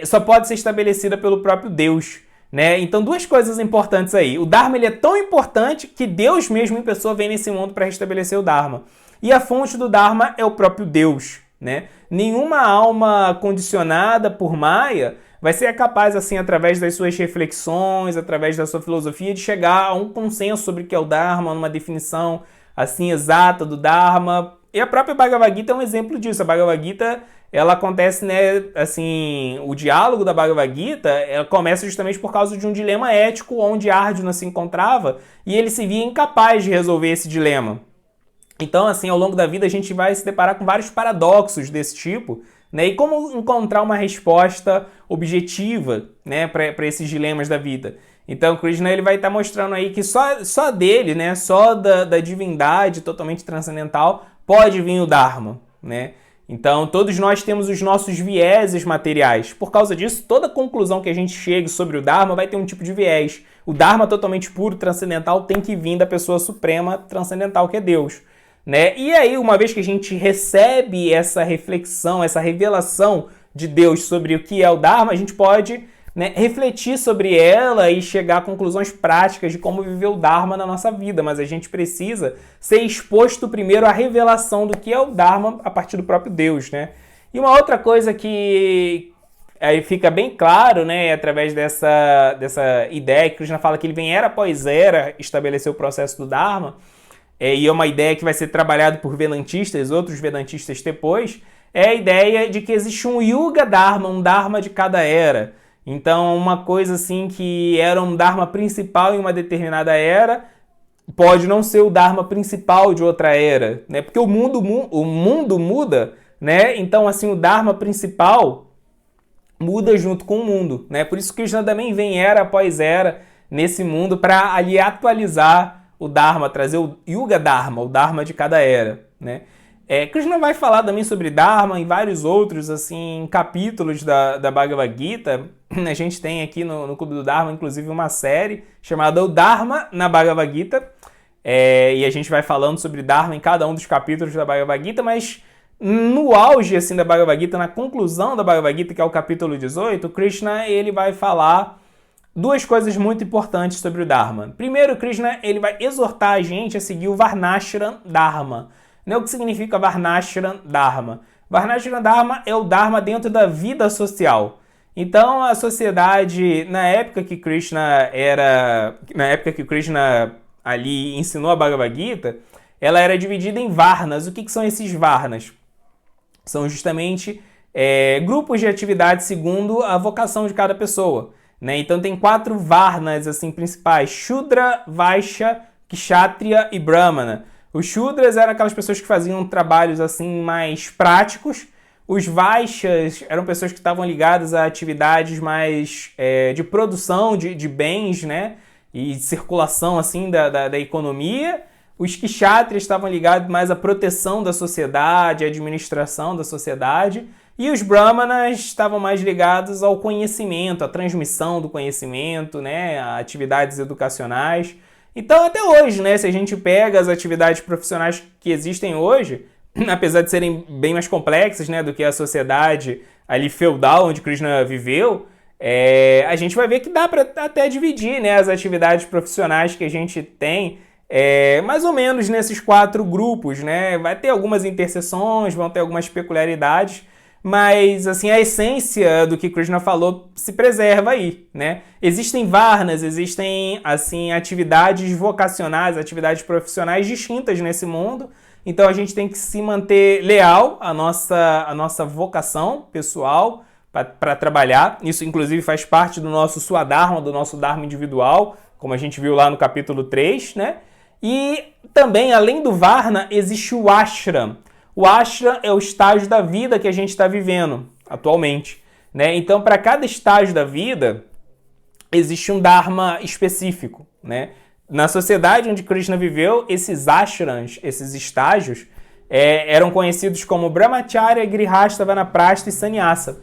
só pode ser estabelecida pelo próprio Deus, né? Então, duas coisas importantes aí. O Dharma, ele é tão importante que Deus mesmo em pessoa vem nesse mundo para restabelecer o Dharma. E a fonte do Dharma é o próprio Deus, né? Nenhuma alma condicionada por Maya vai ser capaz, assim, através das suas reflexões, através da sua filosofia, de chegar a um consenso sobre o que é o Dharma, numa definição, assim, exata do Dharma. E a própria Bhagavad Gita é um exemplo disso. A Bhagavad Gita, ela acontece, né, assim, o diálogo da Bhagavad Gita, ela começa justamente por causa de um dilema ético onde Arjuna se encontrava e ele se via incapaz de resolver esse dilema. Então, assim, ao longo da vida a gente vai se deparar com vários paradoxos desse tipo, né? E como encontrar uma resposta objetiva, né, para esses dilemas da vida. Então, Krishna, ele vai estar mostrando aí que só dele, né, só da divindade totalmente transcendental, pode vir o Dharma, né? Então, todos nós temos os nossos vieses materiais. Por causa disso, toda conclusão que a gente chegue sobre o Dharma vai ter um tipo de viés. O Dharma totalmente puro, transcendental, tem que vir da pessoa suprema transcendental, que é Deus, né? E aí, uma vez que a gente recebe essa reflexão, essa revelação de Deus sobre o que é o Dharma, a gente pode, né, refletir sobre ela e chegar a conclusões práticas de como viver o Dharma na nossa vida. Mas a gente precisa ser exposto primeiro à revelação do que é o Dharma a partir do próprio Deus, né? E uma outra coisa que aí fica bem claro, né, através dessa ideia que Krishna fala que ele vem era após era estabelecer o processo do Dharma, e é uma ideia que vai ser trabalhada por Vedantistas, outros Vedantistas depois, é a ideia de que existe um Yuga Dharma, um Dharma de cada era. Então, uma coisa assim que era um Dharma principal em uma determinada era, pode não ser o Dharma principal de outra era, né? Porque o mundo muda, né? Então, assim, o Dharma principal muda junto com o mundo, né? Por isso que Krishna também vem era após era nesse mundo para ali atualizar o Dharma, trazer o Yuga Dharma, o Dharma de cada era, né? Krishna vai falar também sobre Dharma em vários outros, assim, capítulos da Bhagavad Gita. A gente tem aqui no Clube do Dharma, inclusive, uma série chamada O Dharma na Bhagavad Gita, e a gente vai falando sobre Dharma em cada um dos capítulos da Bhagavad Gita, mas no auge, assim, da Bhagavad Gita, na conclusão da Bhagavad Gita, que é o capítulo 18, Krishna, ele vai falar duas coisas muito importantes sobre o Dharma. Primeiro, Krishna, ele vai exortar a gente a seguir o Varnashram Dharma. Né? O que significa Varnashram Dharma? Varnashram Dharma é o Dharma dentro da vida social. Então, a sociedade, na época que Krishna ali ensinou a Bhagavad Gita, ela era dividida em Varnas. O que são esses Varnas? São justamente grupos de atividades segundo a vocação de cada pessoa. Né? Então tem 4 Varnas assim, principais: Shudra, Vaishya, Kshatriya e Brahmana. Os Shudras eram aquelas pessoas que faziam trabalhos assim mais práticos. Os Vaishyas eram pessoas que estavam ligadas a atividades mais de produção de bens, né? E circulação assim, da economia. Os Kshatriyas estavam ligados mais à proteção da sociedade, à administração da sociedade. E os brahmanas estavam mais ligados ao conhecimento, à transmissão do conhecimento, né, a atividades educacionais. Então, até hoje, né, se a gente pega as atividades profissionais que existem hoje, apesar de serem bem mais complexas, né, do que a sociedade ali feudal onde Krishna viveu, a gente vai ver que dá para até dividir, né, as atividades profissionais que a gente tem mais ou menos nesses 4 grupos, né? Vai ter algumas interseções, vão ter algumas peculiaridades, mas assim a essência do que Krishna falou se preserva aí, né? Existem varnas, existem assim atividades vocacionais, atividades profissionais distintas nesse mundo. Então a gente tem que se manter leal à nossa vocação pessoal para trabalhar. Isso inclusive faz parte do nosso Swadharma, do nosso Dharma individual, como a gente viu lá no capítulo 3, né? E também, além do Varna, existe o Ashram. O Ashram é o estágio da vida que a gente está vivendo atualmente, né? Então, para cada estágio da vida, existe um Dharma específico, né? Na sociedade onde Krishna viveu, esses ashrams, esses estágios, eram conhecidos como Brahmacharya, Grihastha, Vanaprastha e Sannyasa.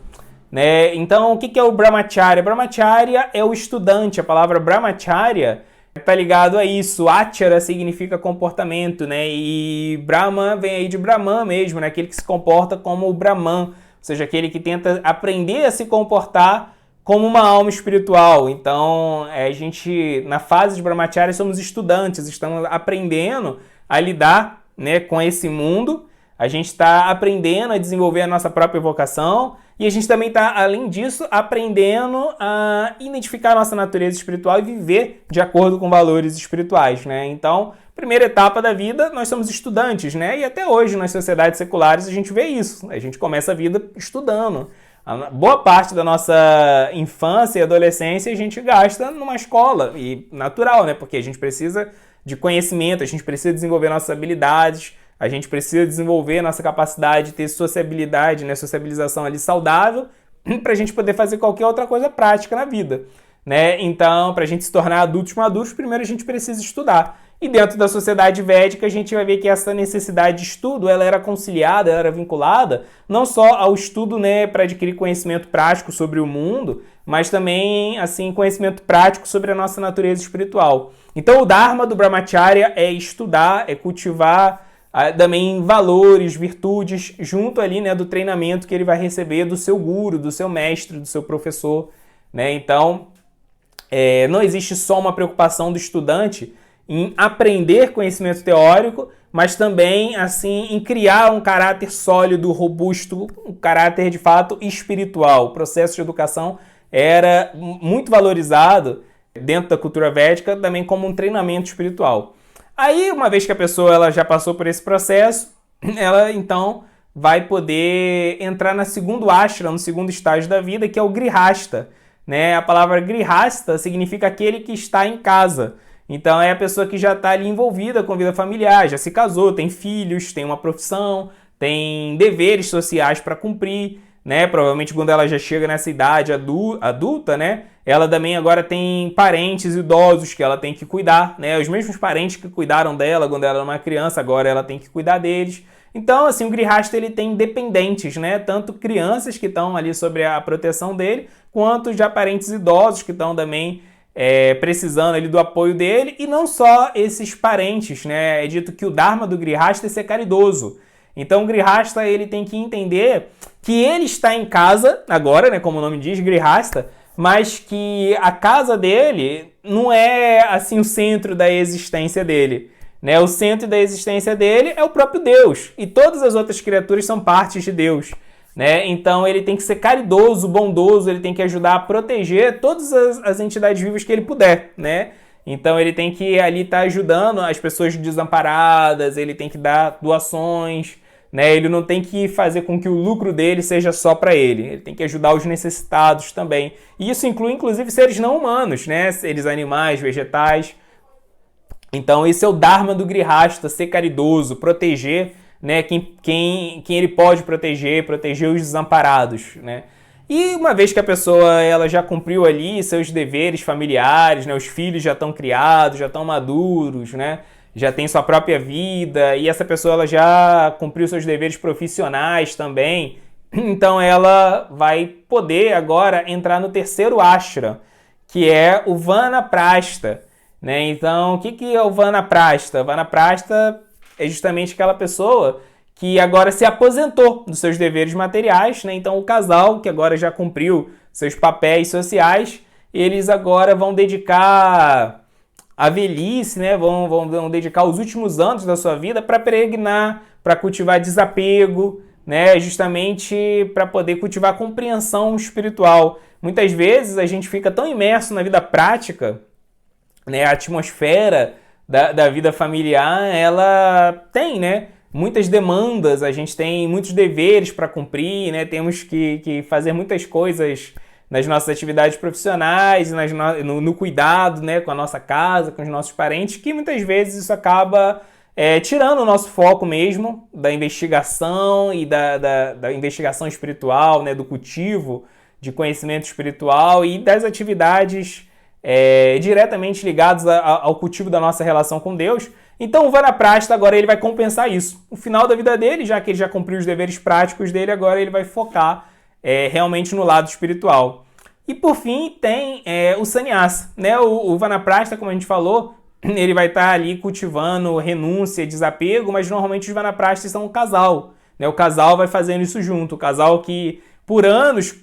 Né? Então, o que é o Brahmacharya? Brahmacharya é o estudante. A palavra Brahmacharya está ligado a isso. Achara significa comportamento, né? E Brahma vem aí de Brahman mesmo, né? Aquele que se comporta como o Brahman, ou seja, aquele que tenta aprender a se comportar como uma alma espiritual. Então, a gente, na fase de Brahmacharya, somos estudantes, estamos aprendendo a lidar, né, com esse mundo. A gente está aprendendo a desenvolver a nossa própria vocação e a gente também está, além disso, aprendendo a identificar a nossa natureza espiritual e viver de acordo com valores espirituais, né? Então, primeira etapa da vida, nós somos estudantes, né? E até hoje, nas sociedades seculares, a gente vê isso. A gente começa a vida estudando. A boa parte da nossa infância e adolescência a gente gasta numa escola, e natural, né? Porque a gente precisa de conhecimento, a gente precisa desenvolver nossas habilidades, a gente precisa desenvolver nossa capacidade de ter sociabilidade, né, sociabilização ali saudável, para a gente poder fazer qualquer outra coisa prática na vida, né? Então, para a gente se tornar adultos maduros, primeiro a gente precisa estudar. E dentro da sociedade védica, a gente vai ver que essa necessidade de estudo, ela era conciliada, ela era vinculada não só ao estudo, né, para adquirir conhecimento prático sobre o mundo, mas também, assim, conhecimento prático sobre a nossa natureza espiritual. Então, o Dharma do Brahmacharya é estudar, é cultivar também valores, virtudes, junto ali, né, do treinamento que ele vai receber do seu guru, do seu mestre, do seu professor, né? Então, não existe só uma preocupação do estudante em aprender conhecimento teórico, mas também, assim, em criar um caráter sólido, robusto, um caráter, de fato, espiritual. O processo de educação era muito valorizado dentro da cultura védica também como um treinamento espiritual. Aí, uma vez que a pessoa ela já passou por esse processo, ela então vai poder entrar no segundo ashram, no segundo estágio da vida, que é o grihastha, né? A palavra grihastha significa aquele que está em casa. Então, é a pessoa que já está ali envolvida com a vida familiar, já se casou, tem filhos, tem uma profissão, tem deveres sociais para cumprir, né? Provavelmente quando ela já chega nessa idade adulta, né? Ela também agora tem parentes idosos que ela tem que cuidar, né? Os mesmos parentes que cuidaram dela quando ela era uma criança, agora ela tem que cuidar deles. Então, assim, o Grihastha, ele tem dependentes, né? Tanto crianças que estão ali sobre a proteção dele, quanto já parentes idosos que estão também precisando ali do apoio dele. E não só esses parentes, né? É dito que o Dharma do Grihastha é ser caridoso. Então, o Grihastha, ele tem que entender que ele está em casa agora, né? Como o nome diz, Grihastha, mas que a casa dele não é, assim, o centro da existência dele, né? O centro da existência dele é o próprio Deus, e todas as outras criaturas são partes de Deus, né? Então, ele tem que ser caridoso, bondoso, ele tem que ajudar a proteger todas as entidades vivas que ele puder, né? Então, ele tem que ali estar ajudando as pessoas desamparadas, ele tem que dar doações, né? Ele não tem que fazer com que o lucro dele seja só para ele. Ele tem que ajudar os necessitados também. E isso inclui, inclusive, seres não humanos, né? Seres animais, vegetais. Então, esse é o Dharma do Grihastha, ser caridoso, proteger, né, quem ele pode proteger os desamparados, né? E uma vez que a pessoa ela já cumpriu ali seus deveres familiares, né? Os filhos já estão criados, já estão maduros, né? Já tem sua própria vida, e essa pessoa ela já cumpriu seus deveres profissionais também, Então ela vai poder agora entrar no terceiro ashram, que é o Vanaprastha, né? Então, o que é o Vanaprastha? O Vanaprastha é justamente aquela pessoa que agora se aposentou dos seus deveres materiais, né? Então, o casal que agora já cumpriu seus papéis sociais, eles agora vão dedicar a velhice, né? Vão dedicar os últimos anos da sua vida para peregrinar, para cultivar desapego, né? Justamente para poder cultivar compreensão espiritual. Muitas vezes a gente fica tão imerso na vida prática, né? A atmosfera da vida familiar, ela tem, né? Muitas demandas, a gente tem muitos deveres para cumprir, né? Temos que fazer muitas coisas nas nossas atividades profissionais, no cuidado, né, com a nossa casa, com os nossos parentes, que muitas vezes isso acaba tirando o nosso foco mesmo da investigação e da investigação espiritual, né, do cultivo de conhecimento espiritual e das atividades diretamente ligadas ao cultivo da nossa relação com Deus. Então o Vanaprastha agora ele vai compensar isso. No final da vida dele, já que ele já cumpriu os deveres práticos dele, agora ele vai focar realmente no lado espiritual. E por fim tem o sannyasa, né? O Vanaprastha, como a gente falou, ele vai estar ali cultivando renúncia, desapego, mas normalmente os Vanaprasthas são um casal, né? O casal vai fazendo isso junto, o casal que por anos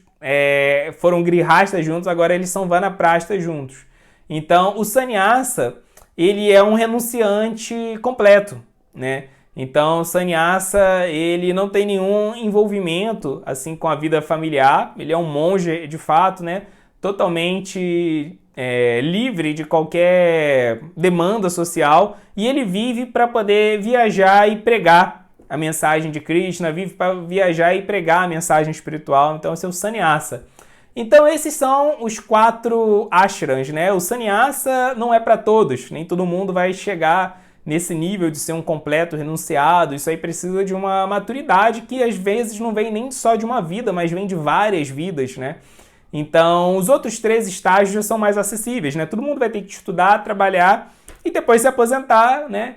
foram grihastas juntos, agora eles são Vanaprasthas juntos. Então o sannyasa, ele é um renunciante completo, né? Então, o sannyasa, ele não tem nenhum envolvimento assim com a vida familiar, ele é um monge de fato, né? Totalmente livre de qualquer demanda social e ele vive para poder viajar e pregar a mensagem de Krishna, vive para viajar e pregar a mensagem espiritual. Então, esse é o sannyasa. Então, esses são os 4 ashrams, né? O sannyasa não é para todos, nem todo mundo vai chegar nesse nível de ser um completo renunciado. Isso aí precisa de uma maturidade que às vezes não vem nem só de uma vida, mas vem de várias vidas, né? Então, os outros 3 estágios já são mais acessíveis, né? Todo mundo vai ter que estudar, trabalhar e depois se aposentar, né?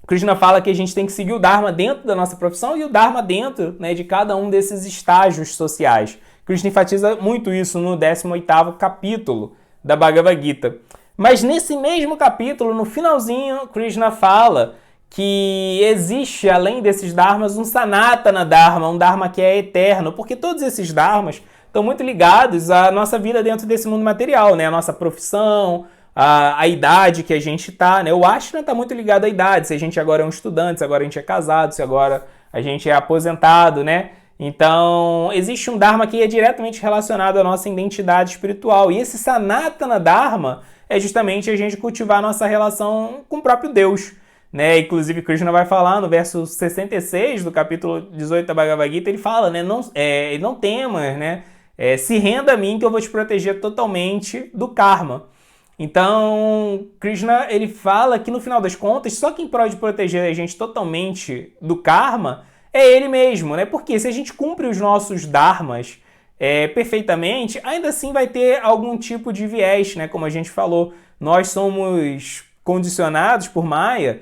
Krishna fala que a gente tem que seguir o Dharma dentro da nossa profissão e o Dharma dentro, né, de cada um desses estágios sociais. Krishna enfatiza muito isso no 18º capítulo da Bhagavad Gita. Mas nesse mesmo capítulo, no finalzinho, Krishna fala que existe, além desses dharmas, um sanatana dharma, um dharma que é eterno, porque todos esses dharmas estão muito ligados à nossa vida dentro desse mundo material, né? A nossa profissão, a idade que a gente está, né? O ashram está muito ligado à idade, se a gente agora é um estudante, se agora a gente é casado, se agora a gente é aposentado, né? Então, existe um dharma que é diretamente relacionado à nossa identidade espiritual. E esse sanatana dharma é justamente a gente cultivar a nossa relação com o próprio Deus, né? Inclusive, Krishna vai falar no verso 66 do capítulo 18 da Bhagavad Gita, ele fala, né? Não temas, né? Se renda a mim que eu vou te proteger totalmente do karma. Então, Krishna, ele fala que no final das contas, só quem pode proteger a gente totalmente do karma é ele mesmo, né? Porque se a gente cumpre os nossos dharmas perfeitamente, ainda assim vai ter algum tipo de viés, né? Como a gente falou, nós somos condicionados por Maya,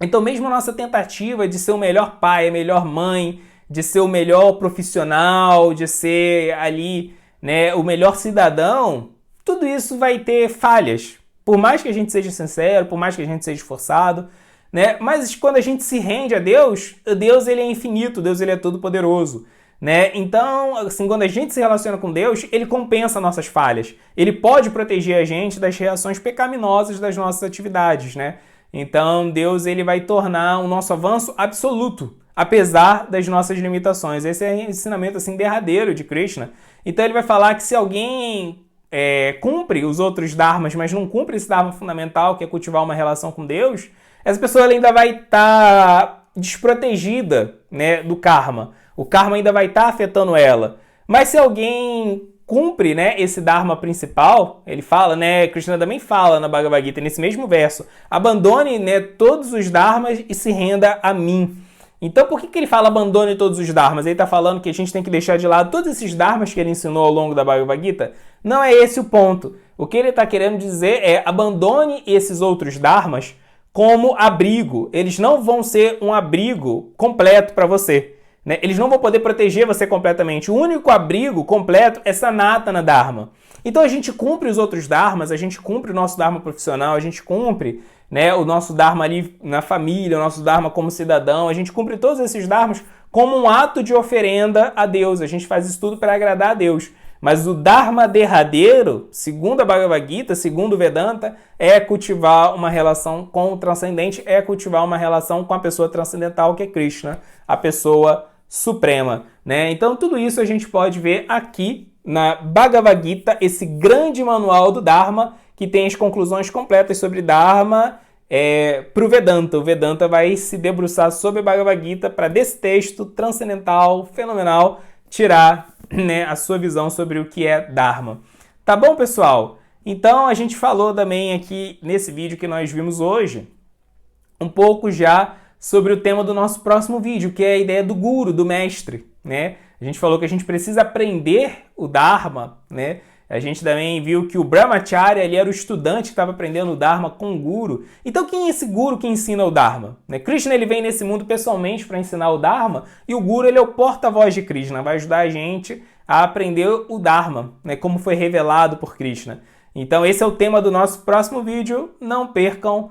então mesmo a nossa tentativa de ser o melhor pai, a melhor mãe, de ser o melhor profissional, de ser ali, né, o melhor cidadão, tudo isso vai ter falhas. Por mais que a gente seja sincero, por mais que a gente seja esforçado, né? Mas quando a gente se rende a Deus, Deus ele é infinito, Deus ele é todo poderoso, né? Então, assim, quando a gente se relaciona com Deus, ele compensa nossas falhas. Ele pode proteger a gente das reações pecaminosas das nossas atividades, né? Então, Deus ele vai tornar o nosso avanço absoluto, apesar das nossas limitações. Esse é o ensinamento assim derradeiro de Krishna. Então, ele vai falar que se alguém cumpre os outros dharmas, mas não cumpre esse dharma fundamental, que é cultivar uma relação com Deus, essa pessoa ela ainda vai estar desprotegida, né, do karma. O karma ainda vai estar afetando ela. Mas se alguém cumpre, né, esse dharma principal, ele fala, né, Krishna também fala na Bhagavad Gita, nesse mesmo verso, abandone, né, todos os dharmas e se renda a mim. Então por que ele fala abandone todos os dharmas? Ele está falando que a gente tem que deixar de lado todos esses dharmas que ele ensinou ao longo da Bhagavad Gita? Não é esse o ponto. O que ele está querendo dizer é abandone esses outros dharmas como abrigo. Eles não vão ser um abrigo completo para você, né? Eles não vão poder proteger você completamente. O único abrigo completo é Sanatana Dharma. Então a gente cumpre os outros dharmas, a gente cumpre o nosso dharma profissional, a gente cumpre, né, o nosso dharma ali na família, o nosso dharma como cidadão, a gente cumpre todos esses dharmas como um ato de oferenda a Deus. A gente faz isso tudo para agradar a Deus. Mas o dharma derradeiro, segundo a Bhagavad Gita, segundo o Vedanta, é cultivar uma relação com o transcendente, é cultivar uma relação com a pessoa transcendental, que é Krishna, a pessoa suprema, né? Então tudo isso a gente pode ver aqui na Bhagavad Gita, esse grande manual do Dharma, que tem as conclusões completas sobre Dharma para o Vedanta. O Vedanta vai se debruçar sobre a Bhagavad Gita para desse texto transcendental, fenomenal, tirar, né, a sua visão sobre o que é Dharma. Tá bom, pessoal? Então a gente falou também aqui nesse vídeo que nós vimos hoje um pouco já sobre o tema do nosso próximo vídeo, que é a ideia do guru, do mestre, né? A gente falou que a gente precisa aprender o Dharma, né? A gente também viu que o Brahmacharya, ele era o estudante que estava aprendendo o Dharma com o guru. Então quem é esse guru que ensina o Dharma? Né? Krishna, ele vem nesse mundo pessoalmente para ensinar o Dharma, e o guru, ele é o porta-voz de Krishna, vai ajudar a gente a aprender o Dharma, né? Como foi revelado por Krishna. Então esse é o tema do nosso próximo vídeo. Não percam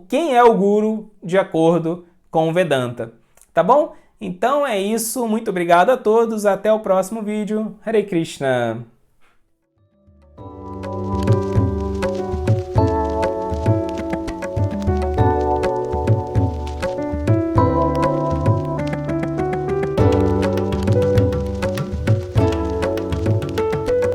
quem é o guru de acordo com o Vedanta. Tá bom? Então é isso. Muito obrigado a todos. Até o próximo vídeo. Hare Krishna.